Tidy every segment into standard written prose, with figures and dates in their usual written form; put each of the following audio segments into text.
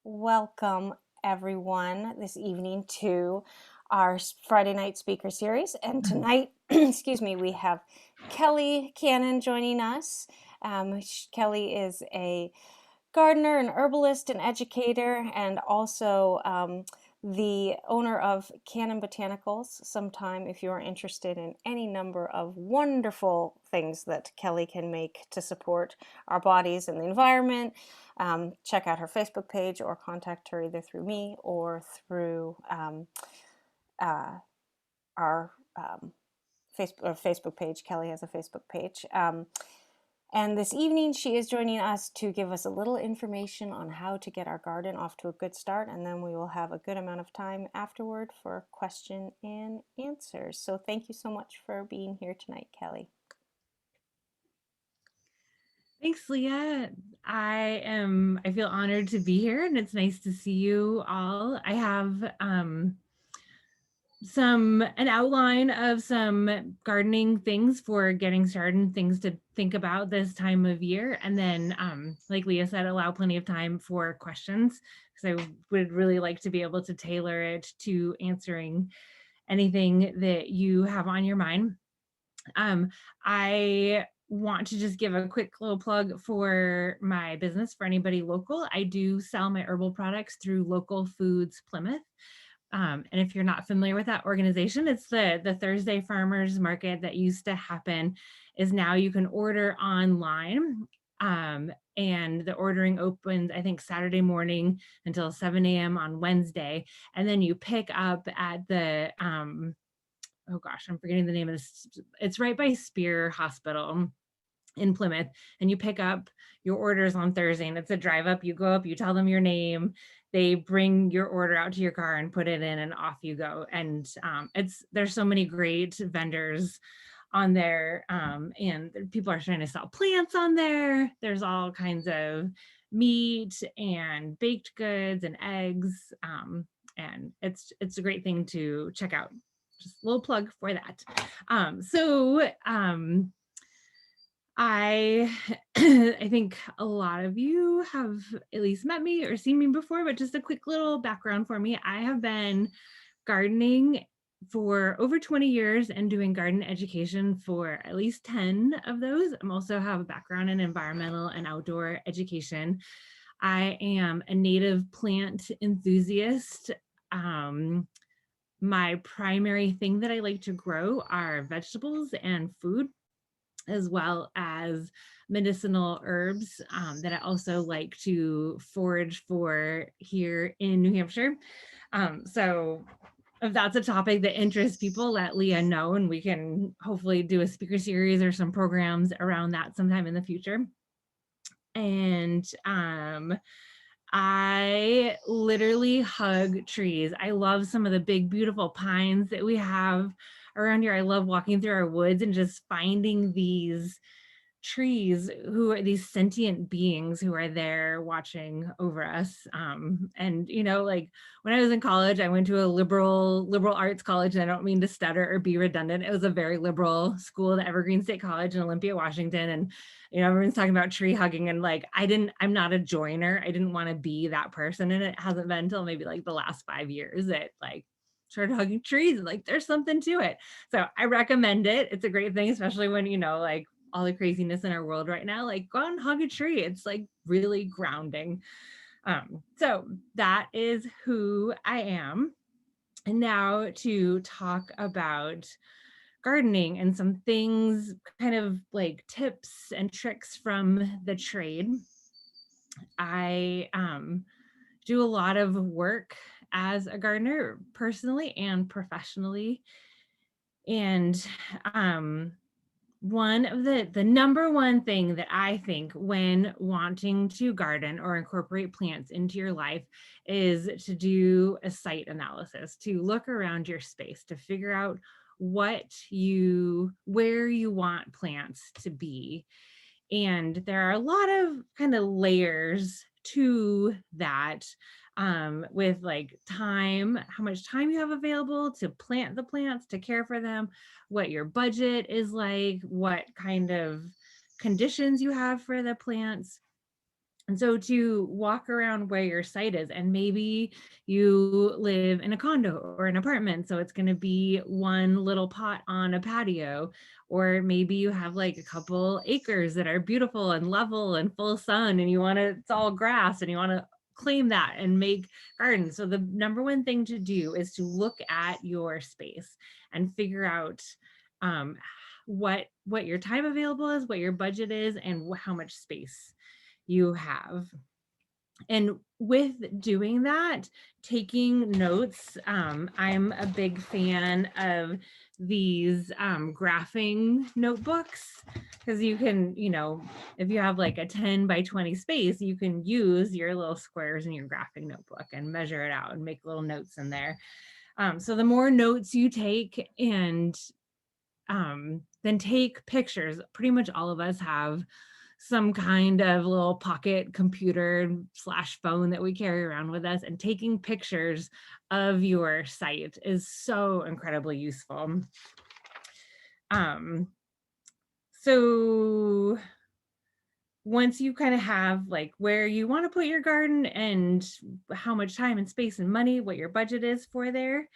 Welcome, everyone, this evening to our Friday night speaker series. And tonight, excuse me, we have Kelly Cannon joining us. Kelly is a gardener, an herbalist, an educator, and also the owner of Cannon Botanicals. Sometime, if you're interested in any number of wonderful things that Kelly can make to support our bodies and the environment, check out her Facebook page or contact her either through me or through our Facebook page. Kelly has a Facebook page. And this evening, she is joining us to give us a little information on how to get our garden off to a good start. And then we will have a good amount of time afterward for question and answers. So thank you so much for being here tonight, Kelly. Thanks, Leah. I feel honored to be here, and it's nice to see you all. I have an outline of some gardening things for getting started and things to think about this time of year. And then, like Leah said, allow plenty of time for questions, because I would really like to be able to tailor it to answering anything that you have on your mind. I want to just give a quick little plug for my business for anybody local. I do sell my herbal products through Local Foods Plymouth. And if you're not familiar with that organization, it's the Thursday farmers market that used to happen is now you can order online. And the ordering opens, I think, Saturday morning until 7 a.m. on Wednesday. And then you pick up at the oh gosh, I'm forgetting the name of this. It's right by Spear Hospital in Plymouth, and you pick up your orders on Thursday, and it's a drive up. You go up, you tell them your name, they bring your order out to your car and put it in, and off you go. And there's so many great vendors on there, and people are trying to sell plants on there. There's all kinds of meat and baked goods and eggs, and it's a great thing to check out. Just a little plug for that. I I think a lot of you have at least met me or seen me before, but just a quick little background for me. I have been gardening for over 20 years and doing garden education for at least 10 of those. I also have a background in environmental and outdoor education. I am a native plant enthusiast. My primary thing that I like to grow are vegetables and food, as well as medicinal herbs that I also like to forage for here in New Hampshire. So if that's a topic that interests people, let Leah know, and we can hopefully do a speaker series or some programs around that sometime in the future. And I literally hug trees. I love some of the big, beautiful pines that we have around here. I love walking through our woods and just finding these trees who are these sentient beings who are there watching over us. And like when I was in college, I went to a liberal arts college, and I don't mean to stutter or be redundant. It was a very liberal school, the Evergreen State College in Olympia, Washington. And everyone's talking about tree hugging, and like I'm not a joiner. I didn't want to be that person, and it hasn't been until maybe like the last 5 years that like started hugging trees, and like there's something to it. So I recommend it. It's a great thing, especially when like all the craziness in our world right now. Like, go out and hug a tree. It's like really grounding. So that is who I am. And now to talk about gardening and some things, kind of like tips and tricks from the trade. I do a lot of work as a gardener, personally and professionally. And one of the number one thing that I think when wanting to garden or incorporate plants into your life is to do a site analysis, to look around your space, to figure out where you want plants to be. And there are a lot of kind of layers to that, with like time, how much time you have available to plant the plants, to care for them, what your budget is like, what kind of conditions you have for the plants. And so to walk around where your site is, and maybe you live in a condo or an apartment, so it's going to be one little pot on a patio, or maybe you have like a couple acres that are beautiful and level and full sun, and you want to, it's all grass, and you want to claim that and make gardens. So the number one thing to do is to look at your space and figure out um, what your time available is, what your budget is, and how much space you have. And with doing that, taking notes, I'm a big fan of these graphing notebooks, because you can, if you have like a 10 by 20 space, you can use your little squares in your graphing notebook and measure it out and make little notes in there. So the more notes you take, and then take pictures. Pretty much all of us have some kind of little pocket computer / phone that we carry around with us, and taking pictures of your site is so incredibly useful. So once you kind of have like where you want to put your garden and how much time and space and money, what your budget is for there,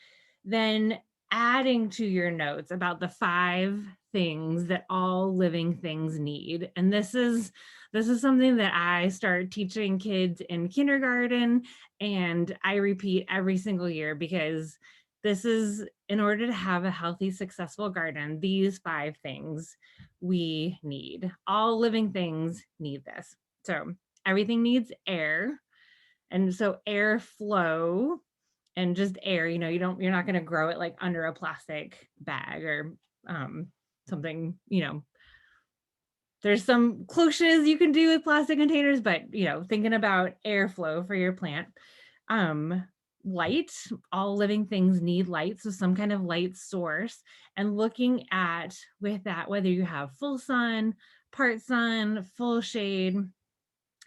then adding to your notes about the 5 things that all living things need. And this is something that I start teaching kids in kindergarten, and I repeat every single year, because this is, in order to have a healthy, successful garden, these 5 things we need. All living things need this. So everything needs air. And so air flow and just air, you're not going to grow it like under a plastic bag or something, there's some cloches you can do with plastic containers, but thinking about airflow for your plant. Light, all living things need light, so some kind of light source, and looking at with that whether you have full sun, part sun, full shade.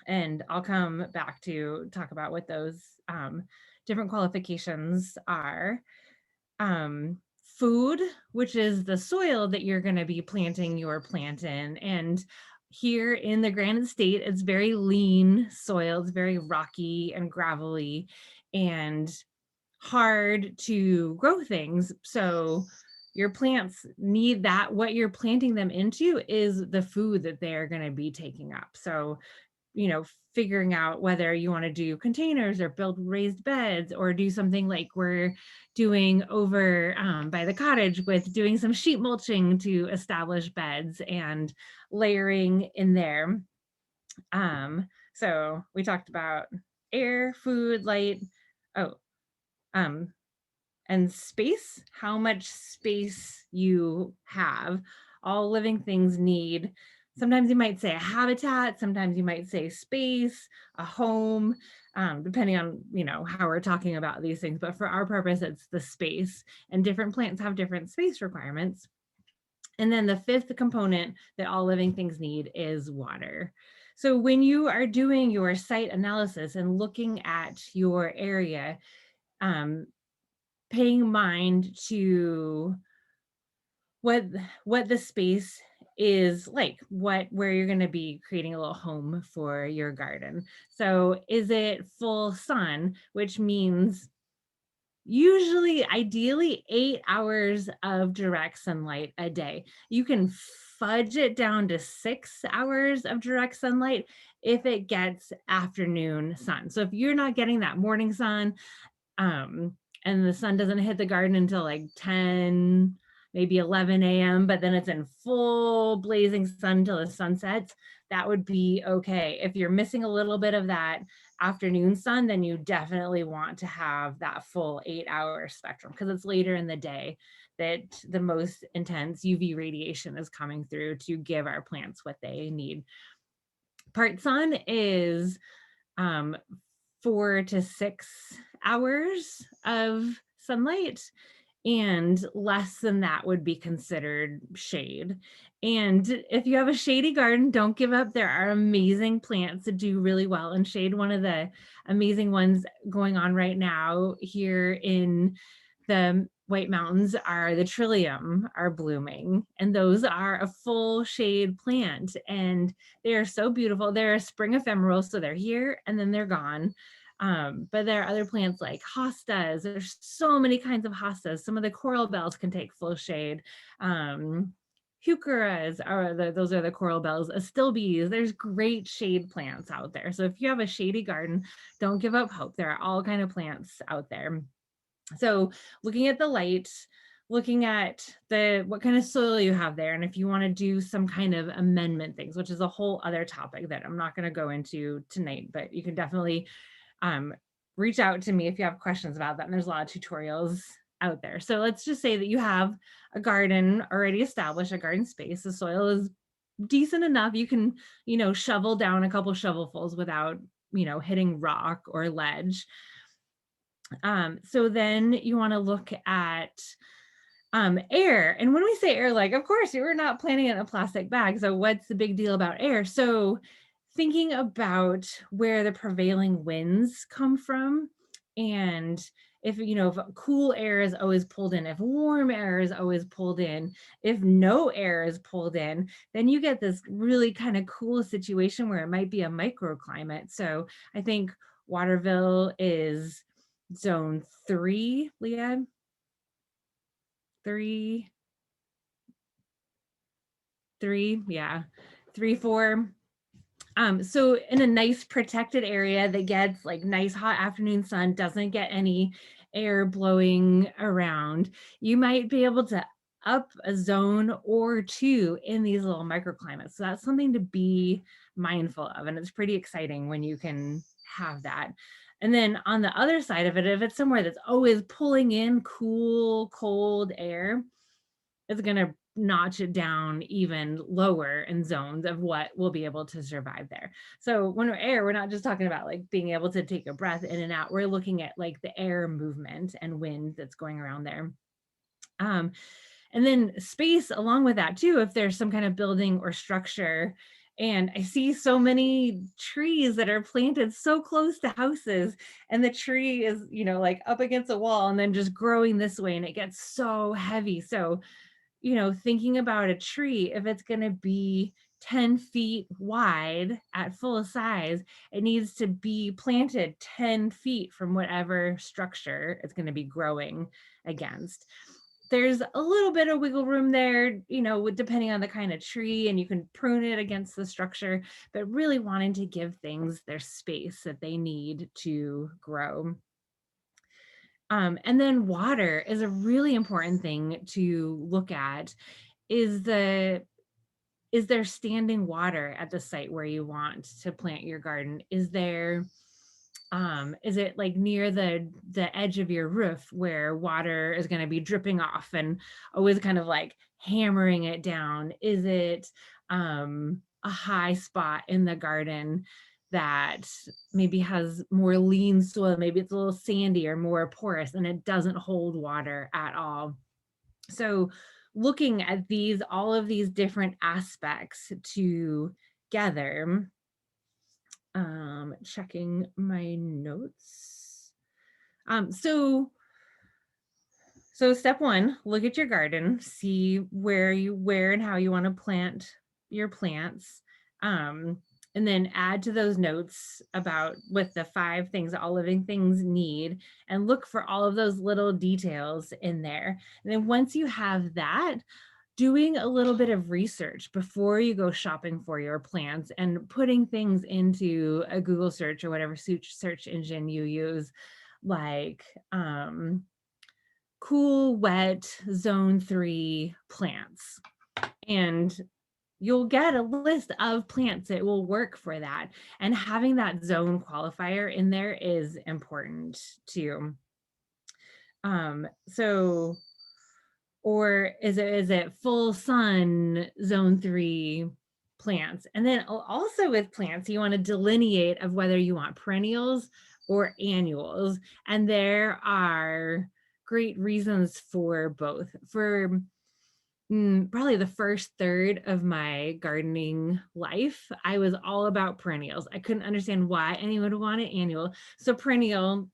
And I'll come back to talk about what those different qualifications are. Food, which is the soil that you're going to be planting your plant in. And here in the Granite State, it's very lean soil. It's very rocky and gravelly and hard to grow things. So your plants need that. What you're planting them into is the food that they're going to be taking up. So figuring out whether you want to do containers or build raised beds, or do something like we're doing over by the cottage with doing some sheet mulching to establish beds and layering in there. So we talked about air, food, light, and space, how much space you have. All living things need, sometimes you might say a habitat, sometimes you might say space, a home, depending on, how we're talking about these things. But for our purpose, it's the space, and different plants have different space requirements. And then the 5th component that all living things need is water. So when you are doing your site analysis and looking at your area, paying mind to what the space is like, where you're going to be creating a little home for your garden. So is it full sun, which means usually, ideally, 8 hours of direct sunlight a day. You can fudge it down to 6 hours of direct sunlight if it gets afternoon sun. So if you're not getting that morning sun, and the sun doesn't hit the garden until like 10, maybe 11 a.m., but then it's in full blazing sun till the sun sets, that would be okay. If you're missing a little bit of that afternoon sun, then you definitely want to have that full 8-hour spectrum, because it's later in the day that the most intense UV radiation is coming through to give our plants what they need. Part sun is 4 to 6 hours of sunlight, and less than that would be considered shade. And if you have a shady garden, don't give up. There are amazing plants that do really well in shade. One of the amazing ones going on right now here in the White Mountains are the Trillium are blooming, and those are a full shade plant, and they are so beautiful. They're a spring ephemeral, so they're here and then they're gone. But there are other plants like hostas. There's so many kinds of hostas. Some of the coral bells can take full shade. Heucheras are those are the coral bells. Astilbes. There's great shade plants out there. So if you have a shady garden, don't give up hope. There are all kind of plants out there. So looking at the light, looking at what kind of soil you have there, and if you want to do some kind of amendment things, which is a whole other topic that I'm not going to go into tonight, but you can definitely reach out to me if you have questions about that. And there's a lot of tutorials out there. So let's just say that you have a garden already established, a garden space. The soil is decent enough. You can, shovel down a couple shovelfuls without, hitting rock or ledge. So then you want to look at air. And when we say air, like, of course, you were not planting it in a plastic bag. So what's the big deal about air? So thinking about where the prevailing winds come from, and if cool air is always pulled in, if warm air is always pulled in, if no air is pulled in, then you get this really kind of cool situation where it might be a microclimate. So I think Waterville is zone 3, Leah. 3, yeah, 3, 4. So in a nice protected area that gets like nice hot afternoon sun, doesn't get any air blowing around, you might be able to up a zone or 2 in these little microclimates. So that's something to be mindful of. And it's pretty exciting when you can have that. And then on the other side of it, if it's somewhere that's always pulling in cool, cold air, it's going to notch it down even lower in zones of what will be able to survive there. So when we're air, we're not just talking about like being able to take a breath in and out. We're looking at like the air movement and wind that's going around there. And then space along with that too, if there's some kind of building or structure. And I see so many trees that are planted so close to houses, and the tree is, like up against a wall and then just growing this way, and it gets so heavy. So thinking about a tree, if it's going to be 10 feet wide at full size, it needs to be planted 10 feet from whatever structure it's going to be growing against. There's a little bit of wiggle room there, depending on the kind of tree, and you can prune it against the structure, but really wanting to give things their space that they need to grow. And then water is a really important thing to look at. Is there standing water at the site where you want to plant your garden? Is it like near the edge of your roof where water is going to be dripping off and always kind of like hammering it down? Is it a high spot in the garden that maybe has more lean soil? Maybe it's a little sandy or more porous and it doesn't hold water at all. So looking at all of these different aspects together, checking my notes. So step 1, look at your garden, see where and how you want to plant your plants. And then add to those notes about with the 5 things that all living things need, and look for all of those little details in there. And then once you have that, doing a little bit of research before you go shopping for your plants and putting things into a Google search or whatever search engine you use, like cool, wet, zone 3 plants. And you'll get a list of plants that will work for that. And having that zone qualifier in there is important too. Or is it full sun zone 3 plants? And then also with plants, you want to delineate of whether you want perennials or annuals. And there are great reasons for both. For probably the first third of my gardening life, I was all about perennials. I couldn't understand why anyone would want an annual. So perennial,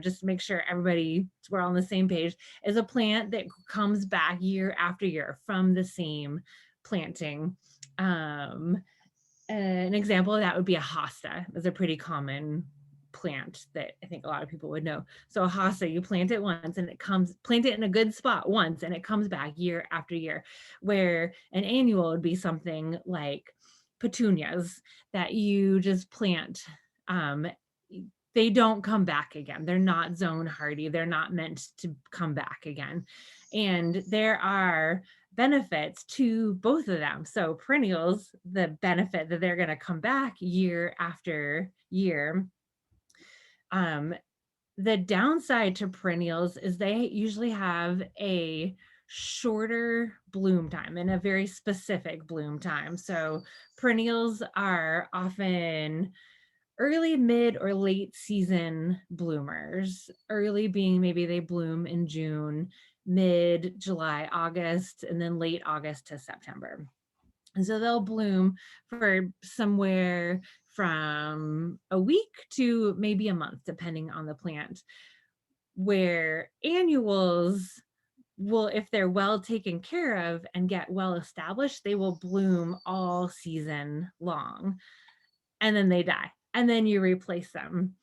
just to make sure we're all on the same page, is a plant that comes back year after year from the same planting. An example of that would be a hosta. That's a pretty common plant that I think a lot of people would know. So a hosta, you plant it once and plant it in a good spot once and it comes back year after year, where an annual would be something like petunias that you just plant. They don't come back again. They're not zone hardy. They're not meant to come back again. And there are benefits to both of them. So perennials, the benefit that they're going to come back year after year. The downside to perennials is they usually have a shorter bloom time and a very specific bloom time. So perennials are often early, mid, or late season bloomers. Early being maybe they bloom in June, mid July, August, and then late August to September. And so they'll bloom for somewhere from a week to maybe a month, depending on the plant. Where annuals will, if they're well taken care of and get well established, they will bloom all season long. And then they die. And then you replace them.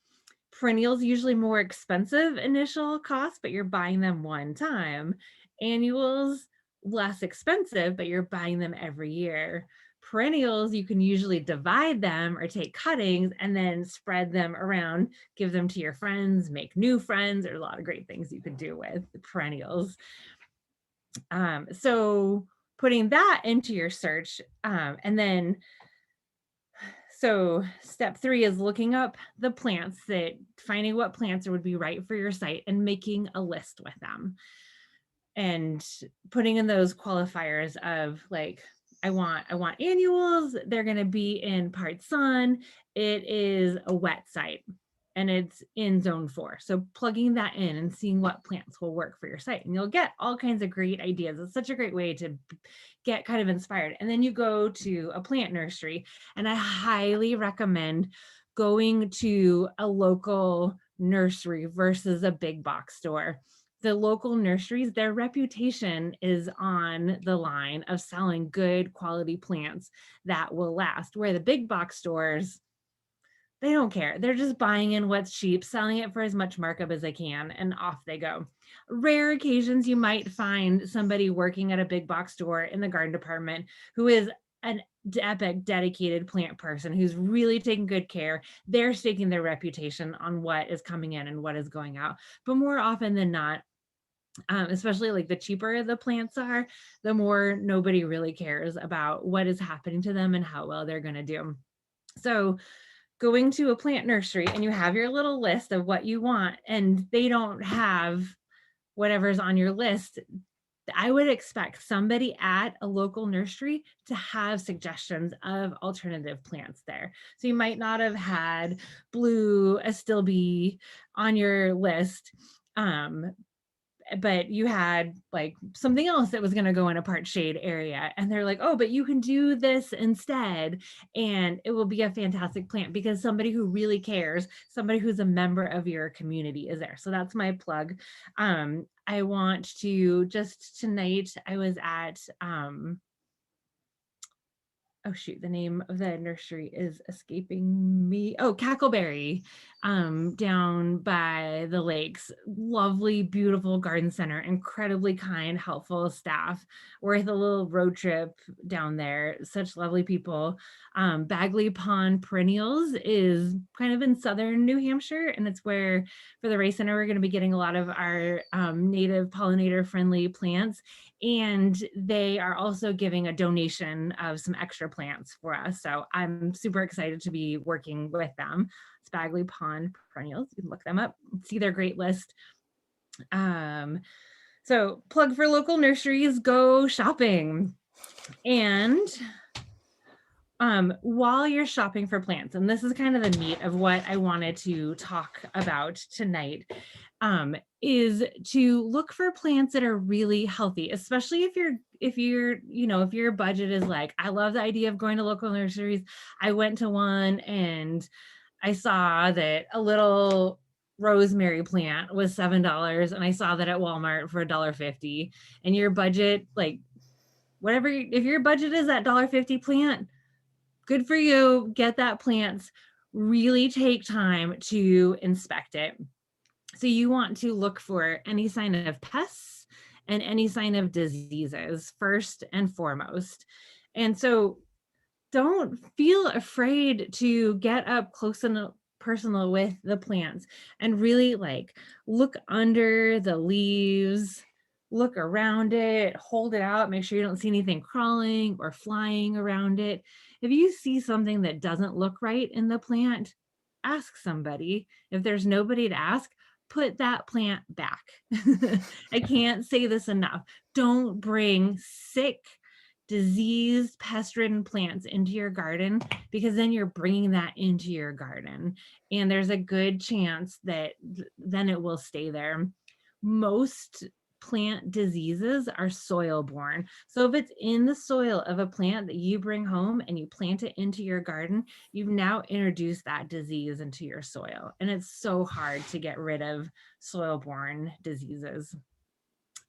Perennials usually more expensive initial cost, but you're buying them one time. Annuals less expensive, but you're buying them every year. Perennials, you can usually divide them or take cuttings and then spread them around, give them to your friends, make new friends. There's a lot of great things you could do with the perennials. So putting that into your search, and then so step 3 is looking up the plants, finding what plants would be right for your site and making a list with them. And putting in those qualifiers of like, I want annuals, they're going to be in part sun, it is a wet site, and it's in zone 4. So plugging that in and seeing what plants will work for your site, and you'll get all kinds of great ideas. It's such a great way to get kind of inspired. And then you go to a plant nursery, and I highly recommend going to a local nursery versus a big box store. The local nurseries, their reputation is on the line of selling good quality plants that will last, where the big box stores, they don't care. They're just buying in what's cheap, selling it for as much markup as they can, and off they go. Rare occasions, you might find somebody working at a big box store in the garden department who is an epic, dedicated plant person who's really taking good care. They're staking their reputation on what is coming in and what is going out. But more often than not, especially like the cheaper the plants are, the more nobody really cares about what is happening to them and how well they're going to do. So going to a plant nursery and you have your little list of what you want, and they don't have whatever's on your list, I would expect somebody at a local nursery to have suggestions of alternative plants there. So you might not have had blue astilbe on your list, but you had like something else that was going to go in a part shade area, and they're like, oh, but you can do this instead, and it will be a fantastic plant because somebody who really cares, somebody who's a member of your community is there. So that's my plug. I want to just tonight, I was at oh shoot, the name of the nursery is escaping me. Oh, Cackleberry, down by the lakes. Lovely, beautiful garden center, incredibly kind, helpful staff. Worth a little road trip down there. Such lovely people. Bagley Pond Perennials is kind of in southern New Hampshire, and it's where for the Race Center we're going to be getting a lot of our native pollinator friendly plants. And they are also giving a donation of some extra plants for us. So I'm super excited to be working with them. It's Bagley Pond Perennials. You can look them up, see their great list. So plug for local nurseries, go shopping. And while you're shopping for plants, and this is kind of the meat of what I wanted to talk about tonight, is to look for plants that are really healthy, especially if your budget is like, I love the idea of going to local nurseries. I went to one and I saw that a little rosemary plant was $7 and I saw that at Walmart for $1.50, and your budget, like whatever, if your budget is that $1.50 plant, good for you. Get that plant. Really take time to inspect it. So you want to look for any sign of pests and any sign of diseases first and foremost. And so don't feel afraid to get up close and personal with the plants and really like look under the leaves, look around it, hold it out, make sure you don't see anything crawling or flying around it. If you see something that doesn't look right in the plant, ask somebody. If there's nobody to ask, put that plant back. I can't say this enough. Don't bring sick, diseased, pest-ridden plants into your garden, because then you're bringing that into your garden. And there's a good chance that then it will stay there. Most plant diseases are soil borne. So if it's in the soil of a plant that you bring home and you plant it into your garden, you've now introduced that disease into your soil. And it's so hard to get rid of soil borne diseases.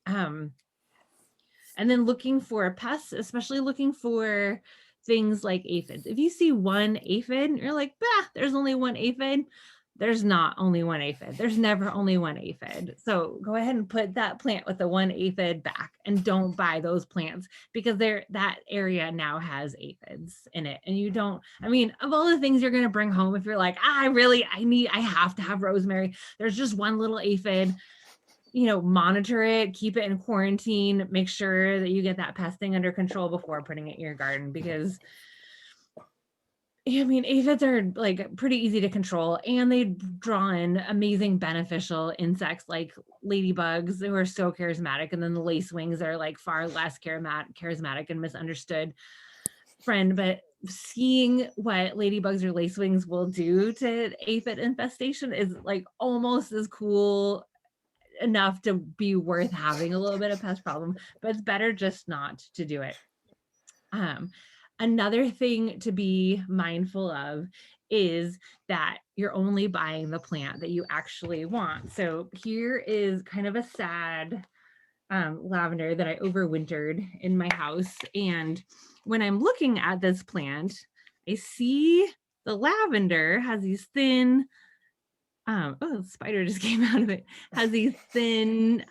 And then looking for pests, especially looking for things like aphids. If you see one aphid, you're like, bah, there's only one aphid. There's not only one aphid. There's never only one aphid. So go ahead and put that plant with the one aphid back, and don't buy those plants because that area now has aphids in it. And you don't, I mean, of all the things you're going to bring home, if you're like, I have to have rosemary, there's just one little aphid, monitor it, keep it in quarantine, make sure that you get that pesting under control before putting it in your garden, because I mean, aphids are like pretty easy to control, and they draw in amazing beneficial insects like ladybugs, who are so charismatic, and then the lacewings are like far less charismatic and misunderstood friend. But seeing what ladybugs or lacewings will do to aphid infestation is like almost as cool enough to be worth having a little bit of pest problem, but it's better just not to do it. Another thing to be mindful of is that you're only buying the plant that you actually want. So here is kind of a sad lavender that I overwintered in my house. And when I'm looking at this plant, I see the lavender has these thin, oh, the spider just came out of it, has these thin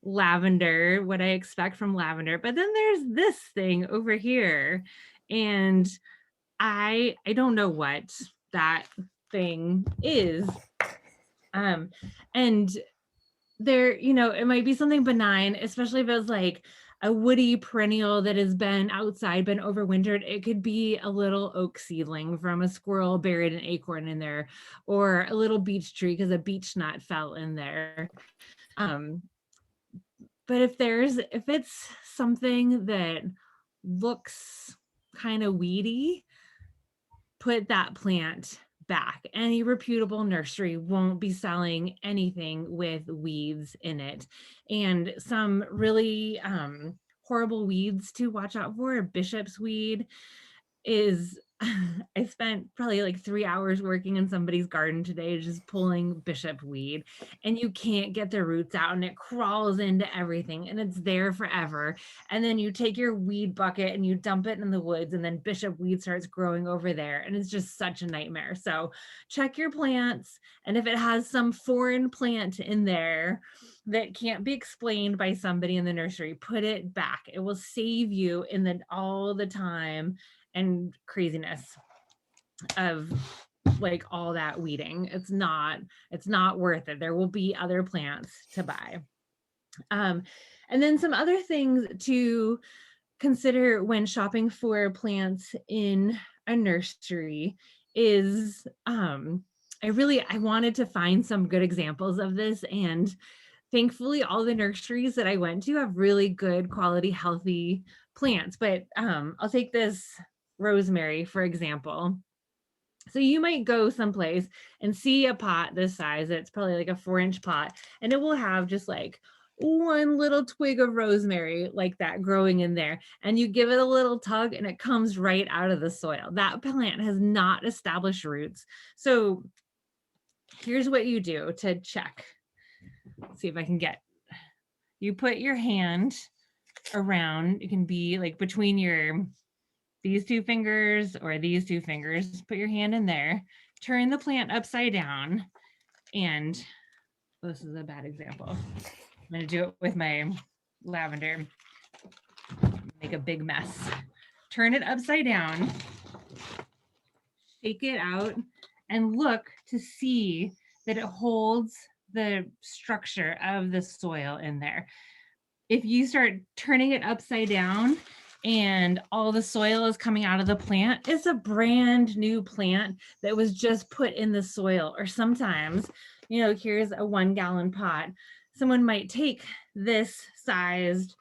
lavender, what I expect from lavender. But then there's this thing over here, and I don't know what that thing is. And there, it might be something benign, especially if it was like a woody perennial that has been outside, been overwintered. It could be a little oak seedling from a squirrel buried an acorn in there, or a little beech tree because a beech nut fell in there. But if it's something that looks kind of weedy, put that plant back. Any reputable nursery won't be selling anything with weeds in it. And some really horrible weeds to watch out for, bishop's weed is, I spent probably like 3 hours working in somebody's garden today, just pulling bishop weed, and you can't get the roots out, and it crawls into everything, and it's there forever. And then you take your weed bucket and you dump it in the woods, and then bishop weed starts growing over there, and it's just such a nightmare. So check your plants, and if it has some foreign plant in there that can't be explained by somebody in the nursery, put it back. It will save you all the time and craziness of like all that weeding. It's not worth it. There will be other plants to buy. And then some other things to consider when shopping for plants in a nursery is, I wanted to find some good examples of this, and thankfully all the nurseries that I went to have really good quality, healthy plants. But I'll take this rosemary, for example. So you might go someplace and see a pot this size. It's probably like a 4-inch pot, and it will have just like one little twig of rosemary like that growing in there. And you give it a little tug and it comes right out of the soil. That plant has not established roots. So here's what you do to check. Let's see if I can get, you put your hand around, it can be like between these two fingers or these two fingers, put your hand in there, turn the plant upside down, and this is a bad example. I'm going to do it with my lavender. Make a big mess. Turn it upside down, shake it out, and look to see that it holds the structure of the soil in there. If you start turning it upside down and all the soil is coming out of the plant, it's a brand new plant that was just put in the soil. Or sometimes, you know, here's a 1 gallon pot. Someone might take this sized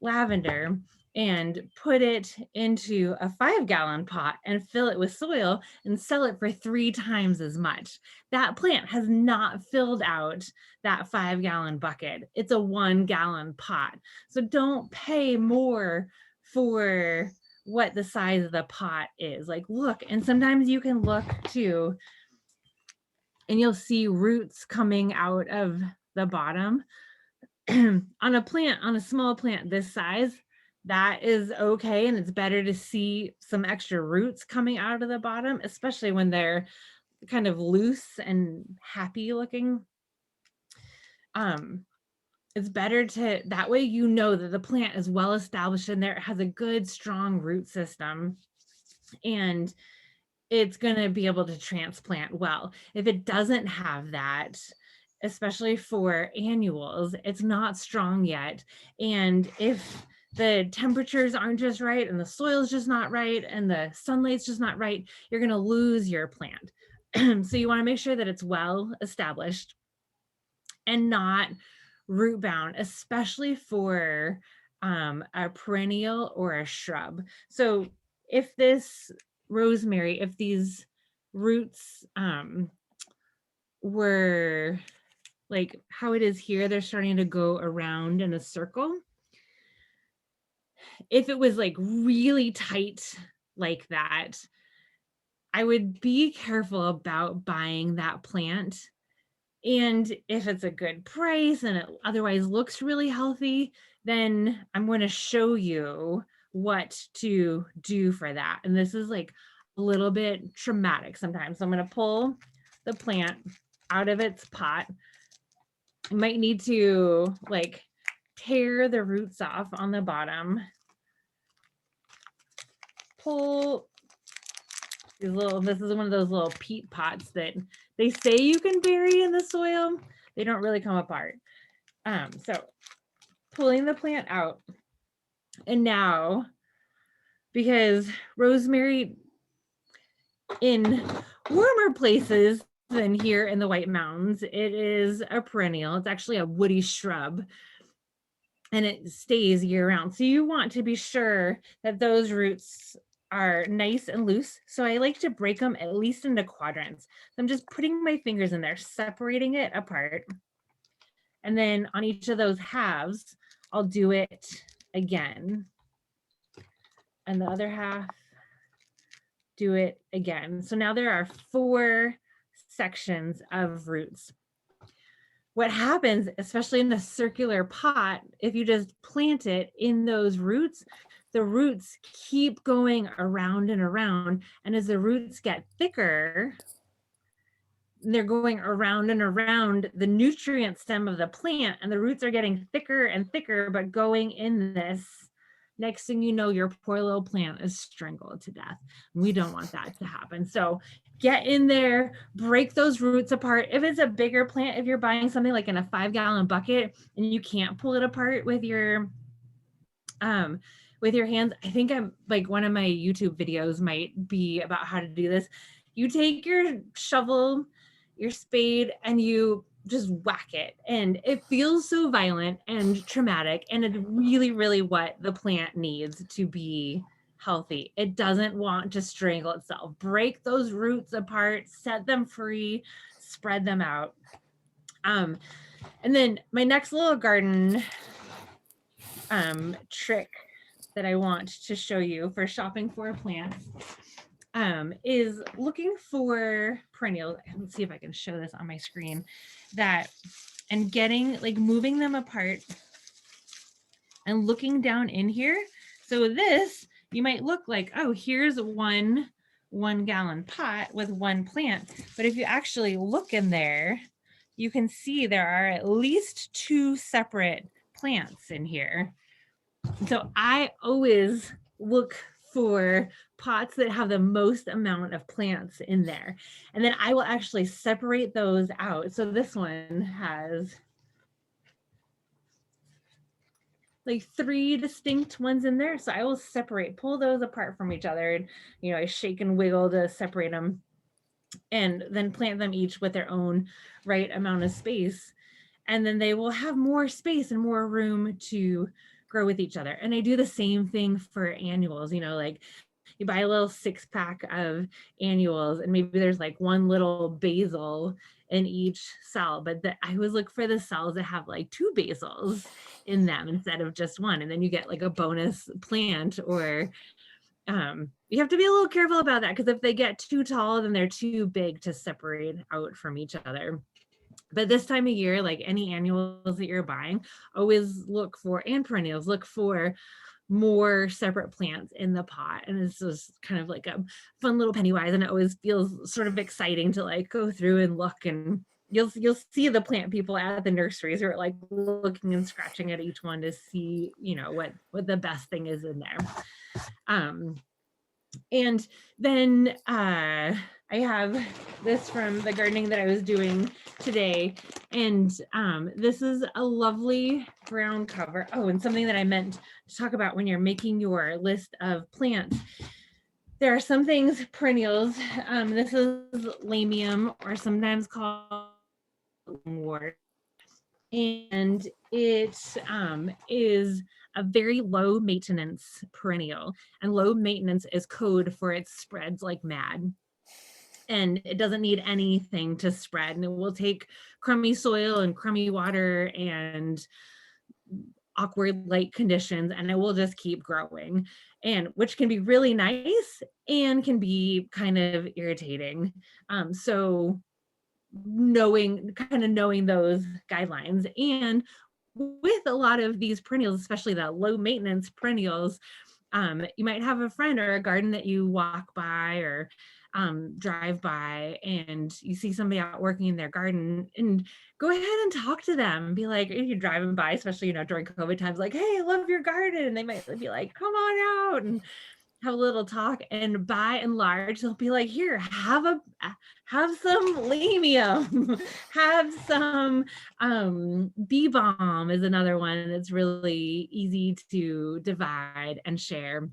lavender and put it into a 5 gallon pot and fill it with soil and sell it for 3 times as much. That plant has not filled out that 5 gallon bucket. It's a 1 gallon pot. So don't pay more for what the size of the pot is. Like, look, and sometimes you can look too, and you'll see roots coming out of the bottom. On a small plant this size, that is okay. And it's better to see some extra roots coming out of the bottom, especially when they're kind of loose and happy looking. It's better to, that way you know that the plant is well established in there, it has a good, strong root system, and it's going to be able to transplant well. If it doesn't have that, especially for annuals, it's not strong yet. And if the temperatures aren't just right and the soil's just not right and the sunlight's just not right, you're going to lose your plant. So you want to make sure that it's well established and not root bound, especially for a perennial or a shrub. So if this rosemary, if these roots were like how it is here, they're starting to go around in a circle. If it was like really tight like that, I would be careful about buying that plant. And if it's a good price and it otherwise looks really healthy, then I'm going to show you what to do for that. And this is like a little bit traumatic sometimes. So I'm going to pull the plant out of its pot. You might need to like tear the roots off on the bottom. Pull these little, this is one of those little peat pots that they say you can bury in the soil. They don't really come apart. So pulling the plant out. And now, because rosemary in warmer places than here in the White Mountains, it is a perennial. It's actually a woody shrub and it stays year round. So you want to be sure that those roots are nice and loose. So I like to break them at least into quadrants. So I'm just putting my fingers in there, separating it apart. And then on each of those halves, I'll do it again. And the other half, do it again. So now there are 4 sections of roots. What happens, especially in the circular pot, if you just plant it in those roots, the roots keep going around and around. And as the roots get thicker, they're going around and around the nutrient stem of the plant, and the roots are getting thicker and thicker, but going in this. Next thing you know, your poor little plant is strangled to death. We don't want that to happen. So get in there, break those roots apart. If it's a bigger plant, if you're buying something like in a 5 gallon bucket and you can't pull it apart with your hands, I think I'm like one of my YouTube videos might be about how to do this. You take your shovel, your spade, and you just whack it, and it feels so violent and traumatic, and it's really, really what the plant needs to be healthy. It doesn't want to strangle itself. Break those roots apart, set them free, spread them out. And then my next little garden trick that I want to show you for shopping for plants is looking for perennials. Let's see if I can show this on my screen. That and getting like moving them apart and looking down in here. So this, you might look like, oh, here's one 1 gallon pot with one plant. But if you actually look in there, you can see there are at least 2 separate plants in here. So I always look for pots that have the most amount of plants in there. And then I will actually separate those out. So this one has like 3 distinct ones in there. So I will pull those apart from each other. And, you know, I shake and wiggle to separate them and then plant them each with their own right amount of space. And then they will have more space and more room to grow with each other. And I do the same thing for annuals, you know, like you buy a little 6-pack of annuals and maybe there's like one little basil in each cell, but I always look for the cells that have like 2 basils in them instead of just one. And then you get like a bonus plant. Or you have to be a little careful about that, because if they get too tall, then they're too big to separate out from each other. But this time of year, like any annuals that you're buying, always look for, and perennials, look for more separate plants in the pot. And it's just kind of like a fun little Pennywise, and it always feels sort of exciting to like go through and look, and you'll see the plant people at the nurseries who are like looking and scratching at each one to see, you know, what the best thing is in there. And then I have this from the gardening that I was doing today. And this is a lovely brown cover. Oh, and something that I meant to talk about when you're making your list of plants. There are some things, perennials. This is lamium, or sometimes called wort. And it is a very low maintenance perennial, and low maintenance is code for it spreads like mad. And it doesn't need anything to spread, and it will take crummy soil and crummy water and awkward light conditions, and it will just keep growing, and which can be really nice and can be kind of irritating. So knowing those guidelines. And with a lot of these perennials, especially the low maintenance perennials, you might have a friend or a garden that you walk by or drive by, and you see somebody out working in their garden, and go ahead and talk to them and be like, if you're driving by, especially, you know, during COVID times, like, hey, I love your garden. And they might be like, come on out, and have a little talk. And by and large, they'll be like, here, have some lamium, have some bee balm is another one. It's really easy to divide and share.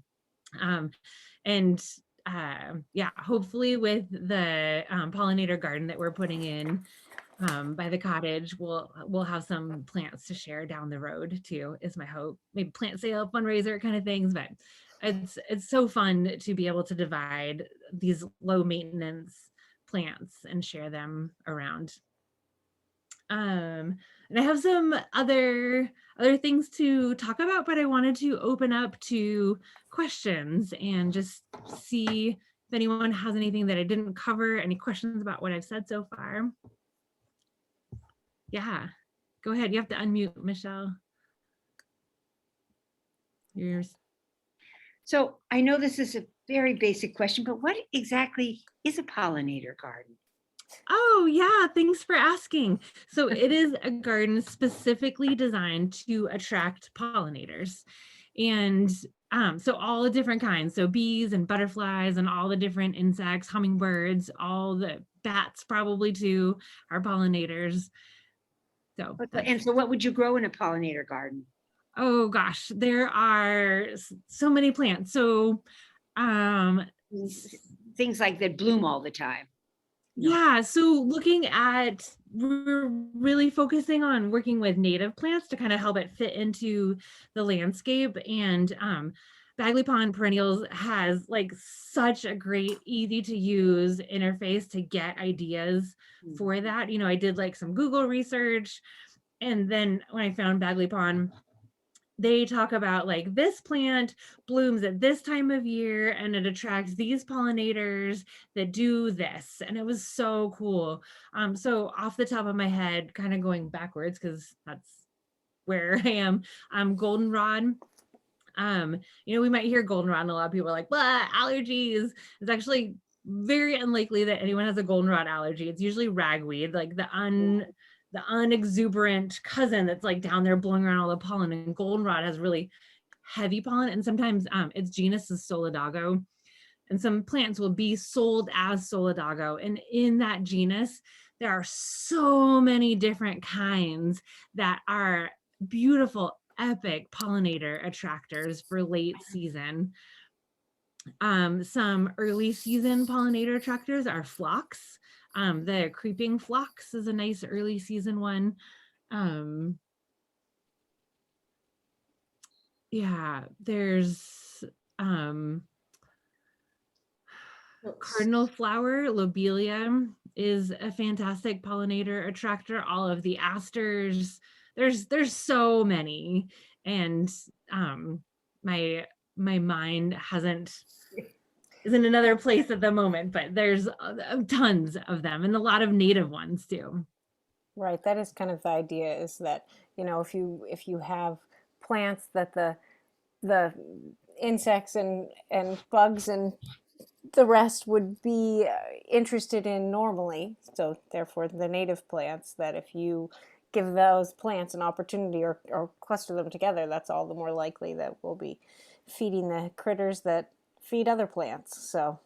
Yeah, hopefully with the pollinator garden that we're putting in by the cottage, we'll have some plants to share down the road too, is my hope. Maybe plant sale, fundraiser kind of things. But it's so fun to be able to divide these low maintenance plants and share them around. And I have some other things to talk about, but I wanted to open up to questions and just see if anyone has anything that I didn't cover, any questions about what I've said so far. Yeah, go ahead. You have to unmute, Michelle. Yours. So I know this is a very basic question, but what exactly is a pollinator garden? Oh yeah, thanks for asking. So it is a garden specifically designed to attract pollinators. And so all the different kinds, so bees and butterflies and all the different insects, hummingbirds, all the bats probably too are pollinators. So And so what would you grow in a pollinator garden? Oh gosh, there are so many plants. So things like that bloom all the time. Yeah, so we're really focusing on working with native plants to kind of help it fit into the landscape. And Bagley Pond Perennials has like such a great, easy to use interface to get ideas for that. You know, I did like some Google research, and then when I found Bagley Pond, they talk about like this plant blooms at this time of year and it attracts these pollinators that do this. And it was so cool. So off the top of my head, kind of going backwards, because that's where I am, goldenrod. We might hear goldenrod and a lot of people are like, blah, allergies. It's actually very unlikely that anyone has a goldenrod allergy. It's usually ragweed, like the unexuberant cousin that's like down there blowing around all the pollen. And goldenrod has really heavy pollen, and sometimes its genus is solidago, and some plants will be sold as solidago. And in that genus, there are so many different kinds that are beautiful, epic pollinator attractors for late season. Some early season pollinator attractors are phlox. The creeping phlox is a nice early season one. Yeah, there's cardinal flower, lobelia is a fantastic pollinator attractor. All of the asters, there's so many, and my mind is in another place at the moment, but there's tons of them and a lot of native ones too. Right, that is kind of the idea, is that, if you have plants that the insects and bugs and the rest would be interested in normally, so therefore the native plants, that if you give those plants an opportunity or cluster them together, that's all the more likely that we'll be feeding the critters that feed other plants. So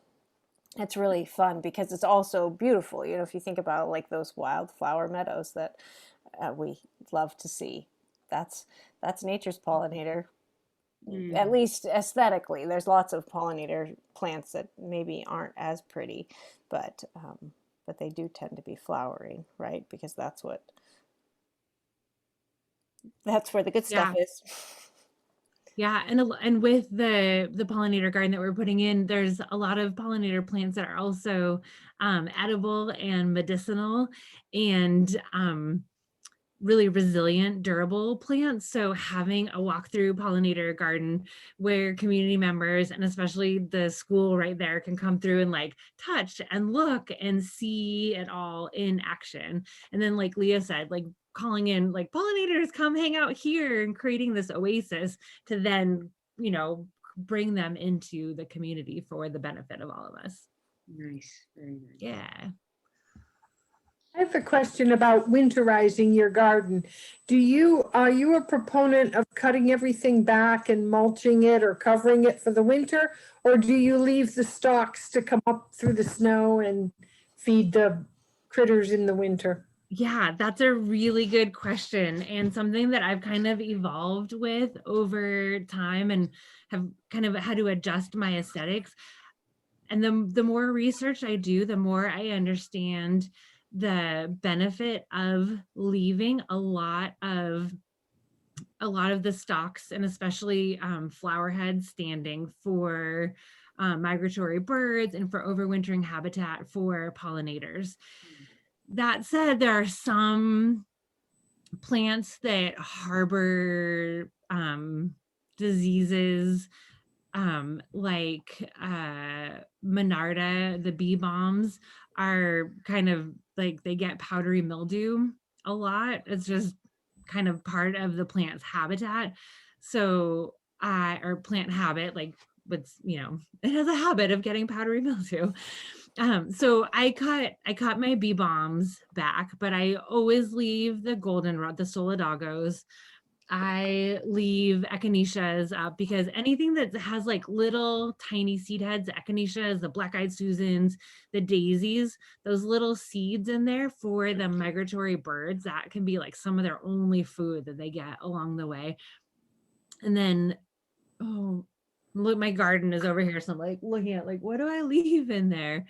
it's really fun because it's also beautiful. If you think about like those wildflower meadows that we love to see, that's nature's pollinator. At least aesthetically. There's lots of pollinator plants that maybe aren't as pretty, but they do tend to be flowering, right? Because that's where the good stuff is. Yeah, and with the pollinator garden that we're putting in, there's a lot of pollinator plants that are also edible and medicinal, and really resilient, durable plants. So having a walkthrough pollinator garden where community members, and especially the school right there, can come through and like touch and look and see it all in action. And then like Leah said, like calling in like pollinators, come hang out here, and creating this oasis to then, bring them into the community for the benefit of all of us. Nice, very nice. Yeah. I have a question about winterizing your garden. Are you a proponent of cutting everything back and mulching it or covering it for the winter? Or do you leave the stalks to come up through the snow and feed the critters in the winter? Yeah, that's a really good question, and something that I've kind of evolved with over time and have kind of had to adjust my aesthetics. And the more research I do, the more I understand the benefit of leaving a lot of the stalks, and especially flower heads, standing for migratory birds and for overwintering habitat for pollinators. That said, there are some plants that harbor diseases, like Monarda, the bee bombs, are kind of like, they get powdery mildew a lot. It's just kind of part of the plant's habitat. So or plant habit, like it has a habit of getting powdery mildew. So I cut my bee bombs back, but I always leave the goldenrod, the solidagos. I leave echinaceas up, because anything that has like little tiny seed heads, echinaceas, the black-eyed Susans, the daisies, those little seeds in there for the migratory birds, that can be like some of their only food that they get along the way. And then, look, my garden is over here, so I'm like looking at like, what do I leave in there?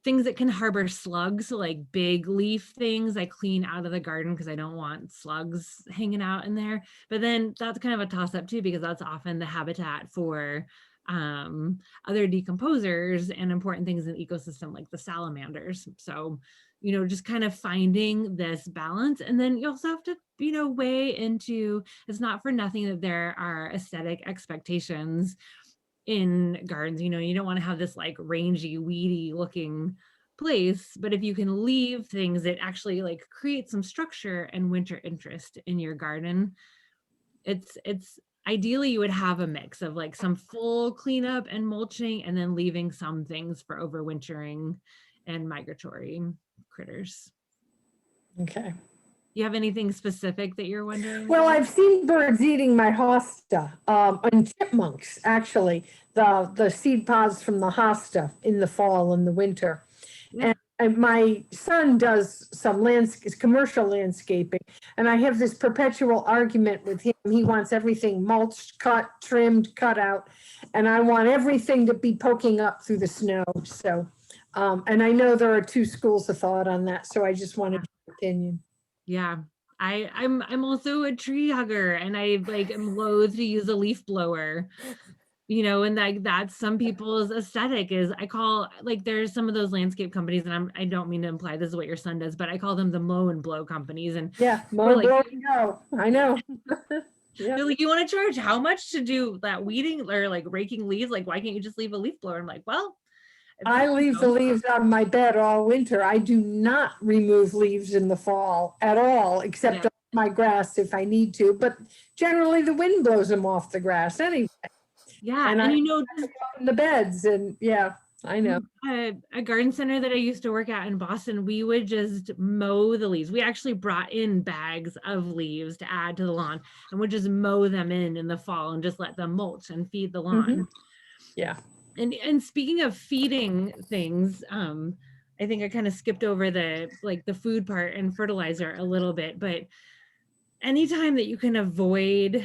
Things that can harbor slugs, so like big leaf things I clean out of the garden because I don't want slugs hanging out in there. But then that's kind of a toss up too, because that's often the habitat for other decomposers and important things in the ecosystem like the salamanders. So, just kind of finding this balance. And then you also have to, weigh into, it's not for nothing that there are aesthetic expectations in gardens. You don't want to have this like rangy, weedy looking place, but if you can leave things that actually like create some structure and winter interest in your garden, it's ideally you would have a mix of like some full cleanup and mulching and then leaving some things for overwintering and migratory critters. Okay. You have anything specific that you're wondering Well, about? I've seen birds eating my hosta, and chipmunks, actually, the seed pods from the hosta in the fall and the winter. Yeah. And my son does some commercial landscaping, and I have this perpetual argument with him. He wants everything mulched, cut, trimmed, cut out, and I want everything to be poking up through the snow. So, and I know there are two schools of thought on that, so I just wanted your opinion. Yeah. I'm also a tree hugger, and I like am loath to use a leaf blower, and like that's some people's aesthetic is I call like there's some of those landscape companies, and I don't mean to imply this is what your son does, but I call them the mow and blow companies. And Yeah, mow, blow, and go. I know. Yeah. they're like, you want to charge how much to do that weeding or like raking leaves? Like, why can't you just leave a leaf blower? I'm like, well, I leave the leaves on my bed all winter. I do not remove leaves in the fall at all, except Yeah. on my grass if I need to. But generally, the wind blows them off the grass anyway. Yeah, And and I just put them in the beds, and yeah, I know. a garden center that I used to work at in Boston, we would just mow the leaves. We actually brought in bags of leaves to add to the lawn and would just mow them in the fall and just let them mulch and feed the lawn. Yeah. And speaking of feeding things, I think I kind of skipped over the food part and fertilizer a little bit, but anytime that you can avoid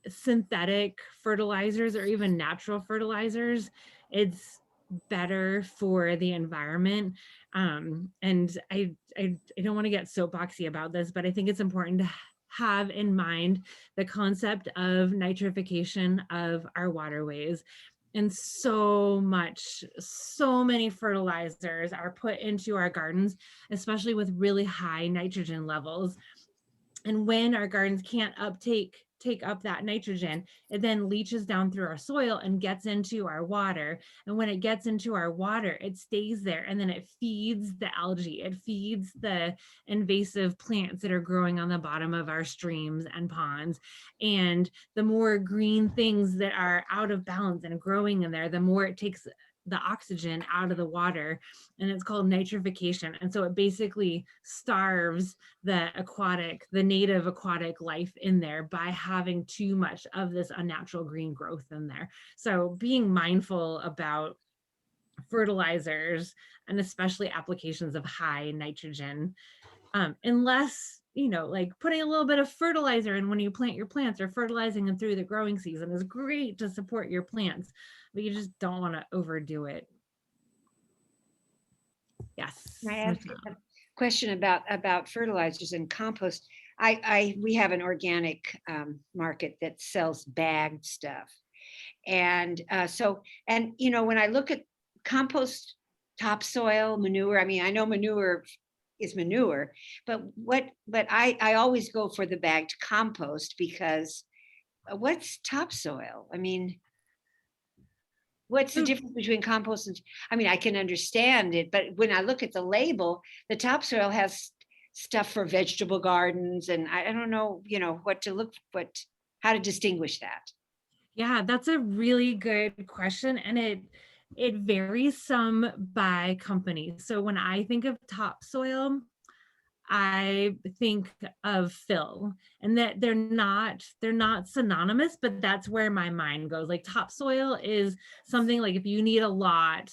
synthetic fertilizers or even natural fertilizers, it's better for the environment. And I don't want to get soapboxy about this, but I think it's important to have in mind the concept of nitrification of our waterways. And so many fertilizers are put into our gardens, especially with really high nitrogen levels. And when our gardens can't take up that nitrogen, it then leaches down through our soil and gets into our water. And when it gets into our water, it stays there, and then it feeds the algae. It feeds the invasive plants that are growing on the bottom of our streams and ponds. And the more green things that are out of balance and growing in there, the more it takes the oxygen out of the water, and it's called nitrification. And so it basically starves the native aquatic life in there by having too much of this unnatural green growth in there. So being mindful about fertilizers and especially applications of high nitrogen, unless like putting a little bit of fertilizer in when you plant your plants or fertilizing them through the growing season is great to support your plants, but you just don't want to overdo it. Yes. Can I ask a question about fertilizers and compost? We have an organic market that sells bagged stuff, and when I look at compost, topsoil, manure, I mean, I know manure is manure, but I always go for the bagged compost because what's topsoil? I mean, what's the difference between compost and, I mean, I can understand it, but when I look at the label, the topsoil has stuff for vegetable gardens, and I don't know, how to distinguish that. Yeah, that's a really good question. And it varies some by company. So when I think of topsoil, I think of fill, and that they're not synonymous, but that's where my mind goes. Like topsoil is something like if you need a lot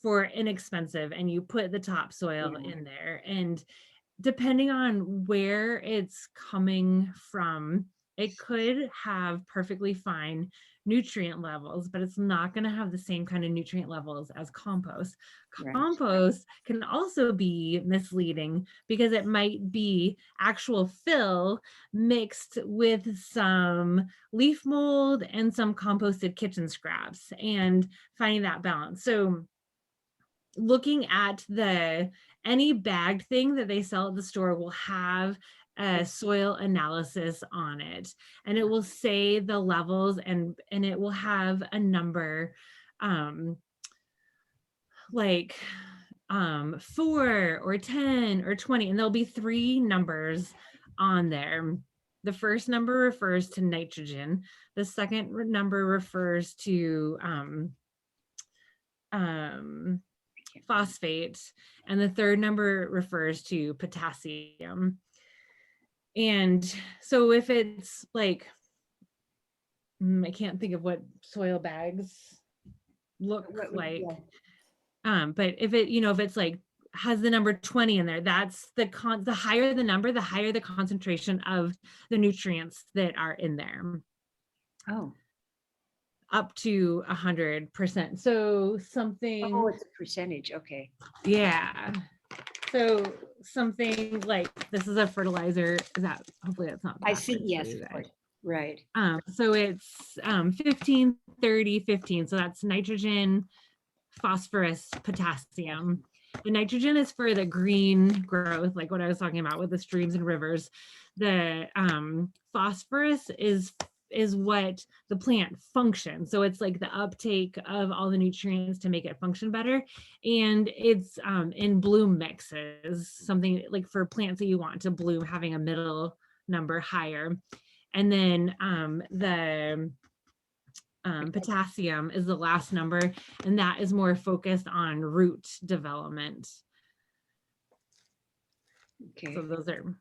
for inexpensive and you put the topsoil in there, and depending on where it's coming from, it could have perfectly fine nutrient levels, but it's not going to have the same kind of nutrient levels as compost. Right. Compost can also be misleading because it might be actual fill mixed with some leaf mold and some composted kitchen scraps, and finding that balance. So looking at any bagged thing that they sell at the store will have a soil analysis on it, and it will say the levels, and it will have a number, like 4 or 10 or 20, and there'll be 3 numbers on there. The first number refers to nitrogen, the second number refers to phosphate, and the third number refers to potassium. And so if it's like, I can't think of what soil bags look like, but if it, if it's like has the number 20 in there, that's the higher the number, the higher the concentration of the nutrients that are in there. Oh. Up to 100%. So something. Oh, it's a percentage. Okay. Yeah. So something like, this is a fertilizer. Is that, hopefully that's not. I see. Yes. Right. So it's 15, 30, 15. So that's nitrogen, phosphorus, potassium. The nitrogen is for the green growth, like what I was talking about with the streams and rivers. The phosphorus is what the plant functions. So it's like the uptake of all the nutrients to make it function better. And it's in bloom mixes, something like for plants that you want to bloom, having a middle number higher. And then the potassium is the last number, and that is more focused on root development. Okay. So those are.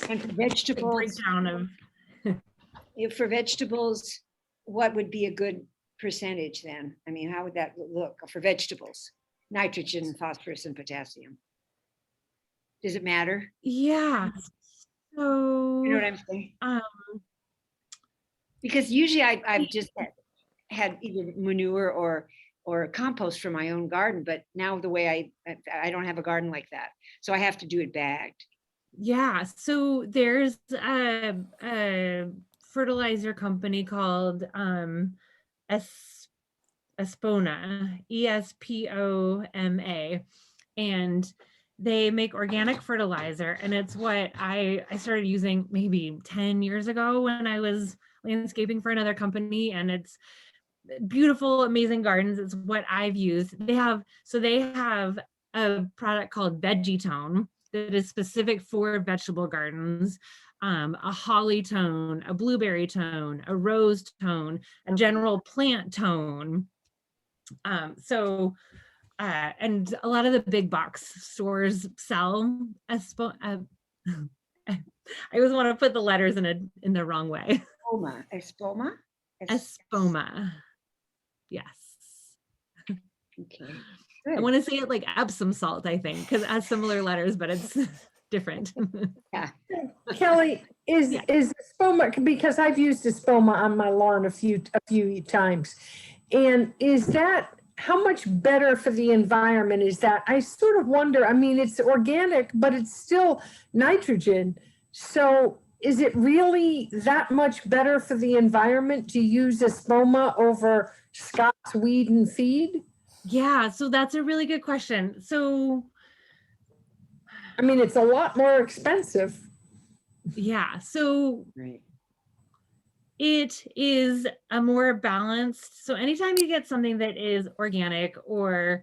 And for vegetables, breakdown of. For vegetables, what would be a good percentage then? I mean, how would that look for vegetables? Nitrogen, phosphorus, and potassium. Does it matter? Yeah. So you know what I'm saying? Because usually I've just had either manure or compost from my own garden, but now the way I don't have a garden like that, so I have to do it bagged. Yeah. So there's a fertilizer company called Espoma, ESPOMA, and they make organic fertilizer, and it's what I started using maybe 10 years ago when I was landscaping for another company, and it's beautiful, amazing gardens. It's what I've used. They have a product called Veggie Tone that is specific for vegetable gardens, a holly tone, a blueberry tone, a rose tone, a general plant tone. And a lot of the big box stores sell I always want to put the letters in the wrong way. Espoma? Espoma. Yes. Okay. Good. I want to say it like Epsom salt, I think, because it has similar letters, but it's different. Yeah. Kelly, is Espoma, because I've used Espoma on my lawn a few times, and is that, how much better for the environment is that? I sort of wonder, I mean, it's organic, but it's still nitrogen. So is it really that much better for the environment to use Espoma over Scott's Weed and Feed? Yeah, so that's a really good question. So, I mean, it's a lot more expensive. Yeah, so right. It is a more balanced. So anytime you get something that is organic, or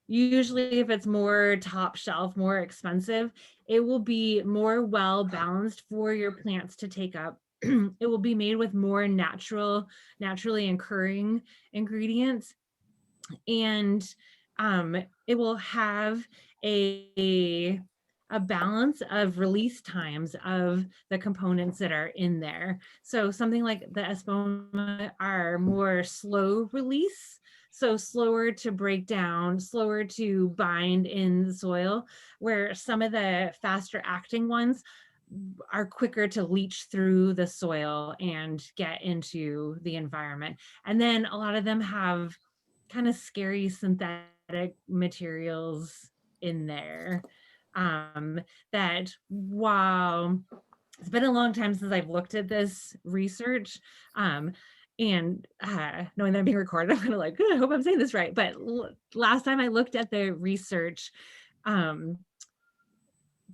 usually if it's more top shelf, more expensive, it will be more well balanced for your plants to take up. It will be made with more naturally occurring ingredients, and it will have a balance of release times of the components that are in there. So something like the Espoma are more slow release, so slower to break down, slower to bind in the soil, where some of the faster acting ones are quicker to leach through the soil and get into the environment. And then a lot of them have kind of scary synthetic materials in there, that while it's been a long time since I've looked at this research, and knowing that I'm being recorded, I'm kind of like, I hope I'm saying this right. But last time I looked at the research,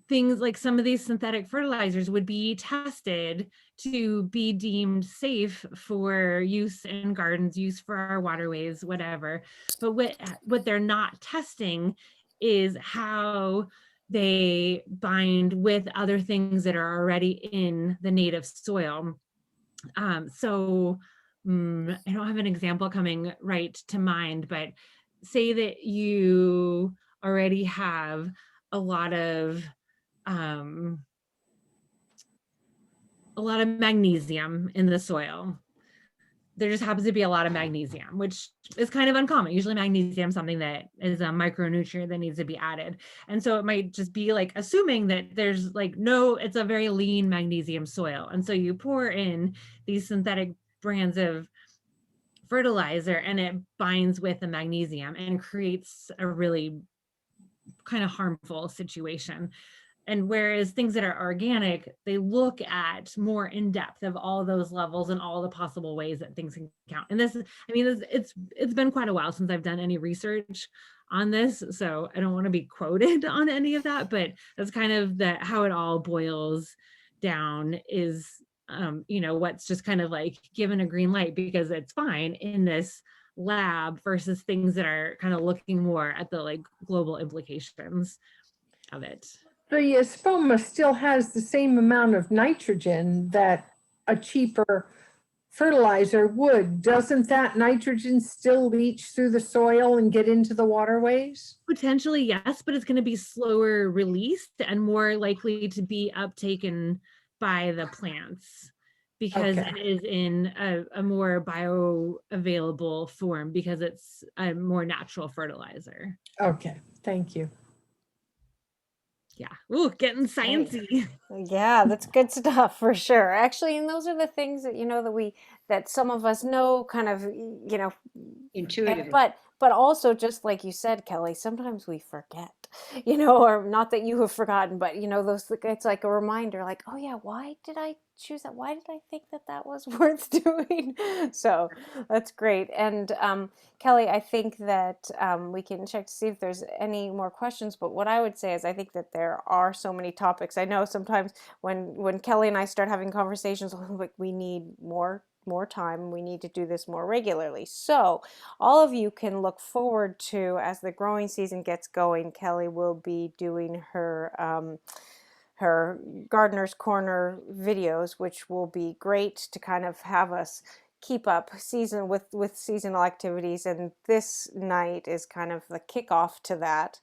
things like some of these synthetic fertilizers would be tested to be deemed safe for use in gardens, use for our waterways, whatever. But what they're not testing is how they bind with other things that are already in the native soil. So I don't have an example coming right to mind, but say that you already have a lot of magnesium in the soil. There just happens to be a lot of magnesium, which is kind of uncommon. Usually magnesium is something that is a micronutrient that needs to be added. And so it might just be like assuming that there's like, no, it's a very lean magnesium soil. And so you pour in these synthetic brands of fertilizer and it binds with the magnesium and creates a really kind of harmful situation. And whereas things that are organic, they look at more in depth of all those levels and all the possible ways that things can count. And this, I mean, it's been quite a while since I've done any research on this, so I don't want to be quoted on any of that, but that's kind of how it all boils down is, what's just kind of like given a green light because it's fine in this lab versus things that are kind of looking more at the like global implications of it. The spoma still has the same amount of nitrogen that a cheaper fertilizer would. Doesn't that nitrogen still leach through the soil and get into the waterways? Potentially, yes, but it's going to be slower released and more likely to be uptaken by the plants because Okay. it is in a more bioavailable form because it's a more natural fertilizer. Okay, thank you. Yeah. Ooh, getting sciencey. Yeah, that's good stuff for sure. Actually, and those are the things that that some of us know kind of, Intuitively. but also just like you said, Kelly, sometimes we forget, or not that you have forgotten, but those, it's like a reminder like, oh yeah, why did I choose that? Why did I think that was worth doing? So that's great. And Kelly, I think that we can check to see if there's any more questions, but what I would say is I think that there are so many topics. I know sometimes when Kelly and I start having conversations, like we need more time, we need to do this more regularly. So all of you can look forward to, as the growing season gets going, Kelly will be doing her Gardener's Corner videos, which will be great to kind of have us keep up with seasonal activities, and this night is kind of the kickoff to that.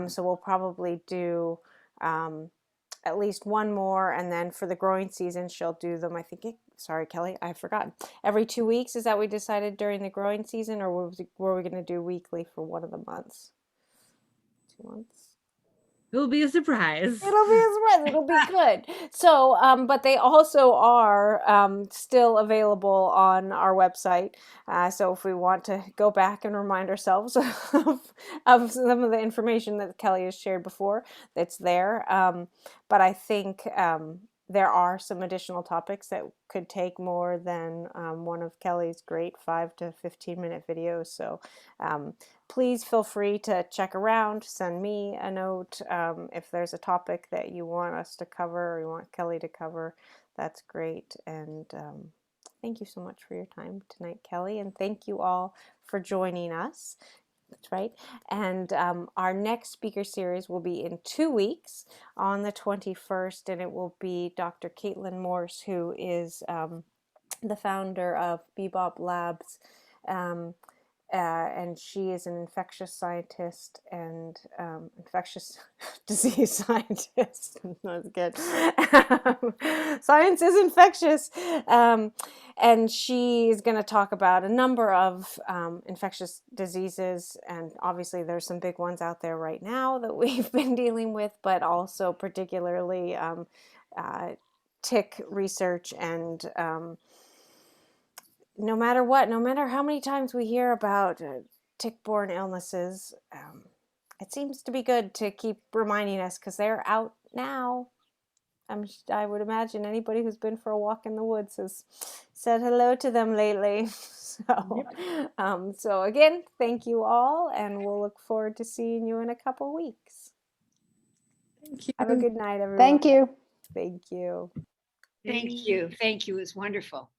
So we'll probably do at least one more, and then for the growing season she'll do them, I think sorry Kelly, I've forgotten, every 2 weeks. Is that what we decided during the growing season, or were we going to do weekly for one of the months? 2 months? It'll be a surprise. It'll be a surprise. It'll be good. So, but they also are still available on our website. So if we want to go back and remind ourselves of some of the information that Kelly has shared before, that's there. But I think there are some additional topics that could take more than one of Kelly's great 5 to 15-minute videos. So please feel free to check around, send me a note if there's a topic that you want us to cover or you want Kelly to cover. That's great. And thank you so much for your time tonight, Kelly. And thank you all for joining us. That's right. And our next speaker series will be in 2 weeks on the 21st, and it will be Dr. Caitlin Morse, who is the founder of Bebop Labs. And she is an infectious scientist and infectious disease scientist. That's good. Science is infectious. And she is going to talk about a number of infectious diseases. And obviously there's some big ones out there right now that we've been dealing with, but also particularly tick research, and no matter what, no matter how many times we hear about tick-borne illnesses, it seems to be good to keep reminding us, because they're out now. I would imagine anybody who's been for a walk in the woods has said hello to them lately. So again, thank you all, and we'll look forward to seeing you in a couple weeks. Thank you. Have a good night, everyone. Thank you. Thank you. Thank you. Thank you. It was wonderful.